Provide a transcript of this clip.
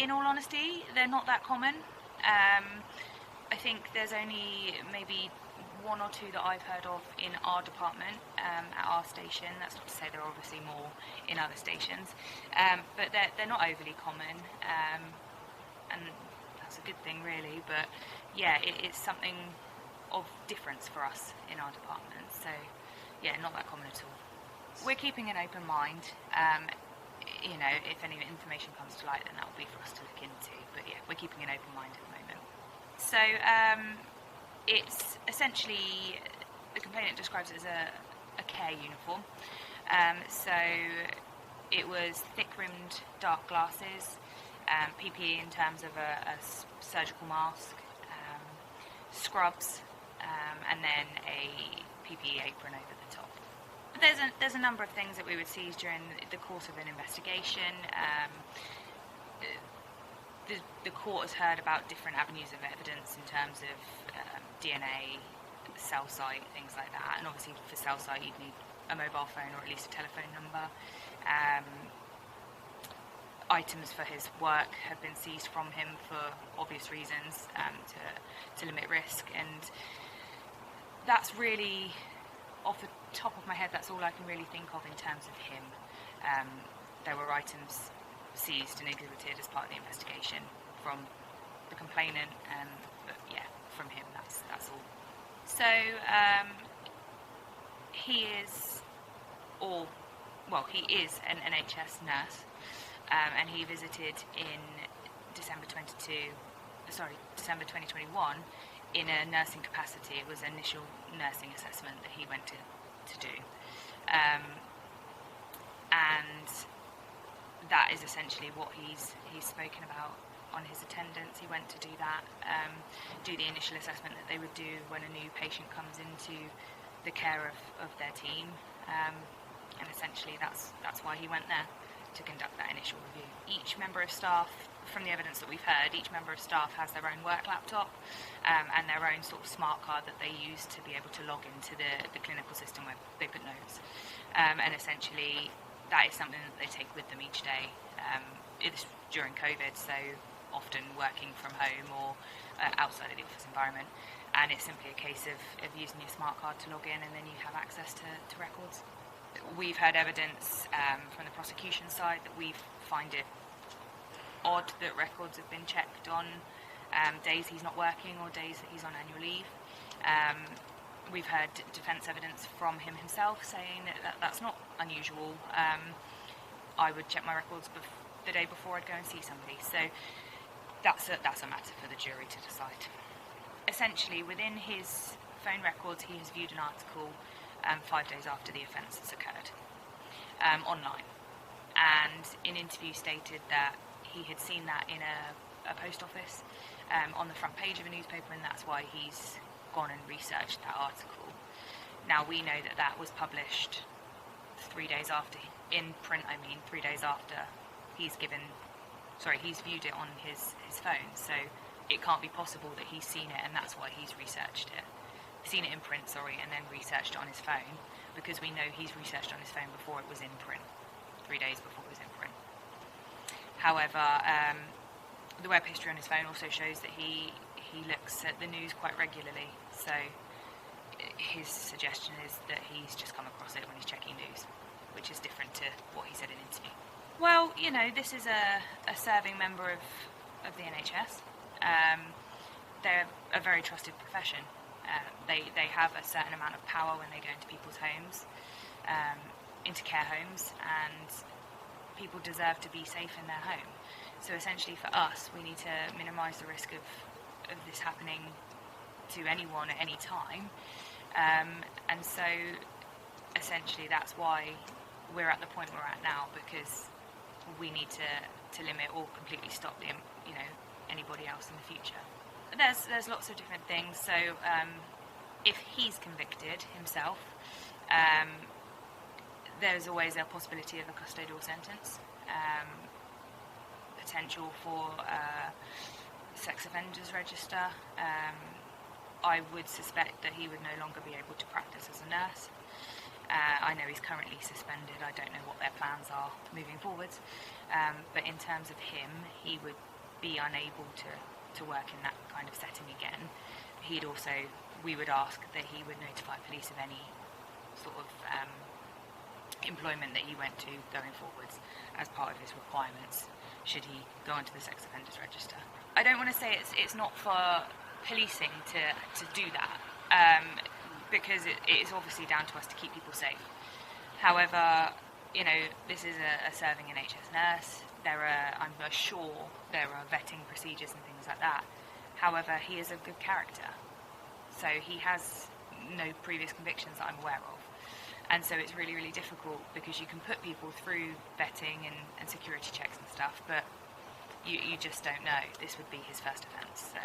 In all honesty, they're not that common. I think there's only maybe one or two that I've heard of in our department at our station. That's not to say there are obviously more in other stations, but they're not overly common, and that's a good thing really. But yeah, it's something of difference for us in our department. So yeah, not that common at all. We're keeping an open mind. You know, if any information comes to light, then that will be for us to look into. But yeah, we're keeping an open mind at the moment. So it's essentially, the complainant describes it as a care uniform. So it was thick-rimmed dark glasses, PPE in terms of a surgical mask, scrubs, and then a PPE apron over the top. There's a number of things that we would seize during the course of an investigation. The court has heard about different avenues of evidence in terms of DNA, cell site, things like that. And obviously for cell site you'd need a mobile phone or at least a telephone number. Items for his work have been seized from him for obvious reasons, to limit risk. And that's really, off the top of my head, that's all I can really think of in terms of him. There were items seized and exhibited as part of the investigation from the complainant, but yeah, from him, that's all. So he is an NHS nurse, and he visited in December 2021 in a nursing capacity. It was an initial nursing assessment that he went to do, and that is essentially what he's spoken about on his attendance. He went to do that, do the initial assessment that they would do when a new patient comes into the care of their team, and essentially that's why he went there, to conduct that initial review. Each member of staff, from the evidence that we've heard, each member of staff has their own work laptop and their own sort of smart card that they use to be able to log into the clinical system where they put notes. And essentially, that is something that they take with them each day. It's during COVID, so often working from home or outside of the office environment. And it's simply a case of using your smart card to log in, and then you have access to records. We've heard evidence from the prosecution side that we find it odd that records have been checked on days he's not working or days that he's on annual leave. We've heard defence evidence from him himself saying that that's not unusual. I would check my records the day before I'd go and see somebody. So that's a matter for the jury to decide. Essentially, within his phone records, he has viewed an article 5 days after the offence has occurred, online, and in interview stated that he had seen that in a post office on the front page of a newspaper, and that's why he's gone and researched that article. Now we know that was published 3 days after, in print 3 days after he's viewed it on his phone, so it can't be possible that he's seen it and that's why he's researched it. Seen it in print, and then researched it on his phone, because we know he's researched on his phone before it was in print, 3 days before it was in print. However, the web history on his phone also shows that he looks at the news quite regularly, so his suggestion is that he's just come across it when he's checking news, which is different to what he said in interview. Well, this is a serving member of the NHS. They're a very trusted profession. They have a certain amount of power when they go into people's homes, into care homes, and people deserve to be safe in their home. So essentially for us, we need to minimise the risk of this happening to anyone at any time. And so essentially that's why we're at the point we're at now, because we need to limit or completely stop anybody else in the future. There's lots of different things. So if he's convicted himself, there's always a possibility of a custodial sentence, potential for sex offenders register. I would suspect that he would no longer be able to practice as a nurse. I know he's currently suspended. I don't know what their plans are moving forwards. But in terms of him, he would be unable to work in that kind of setting again, we would ask that he would notify police of any sort of employment that he went to going forwards as part of his requirements should he go onto the sex offenders register. I don't want to say it's not for policing to do that, because it is obviously down to us to keep people safe. However, this is a serving NHS nurse. I'm sure there are vetting procedures and things like that. However, he is of good character, so he has no previous convictions that I'm aware of. And so it's really, really difficult, because you can put people through vetting and security checks and stuff, but you just don't know. This would be his first offence, so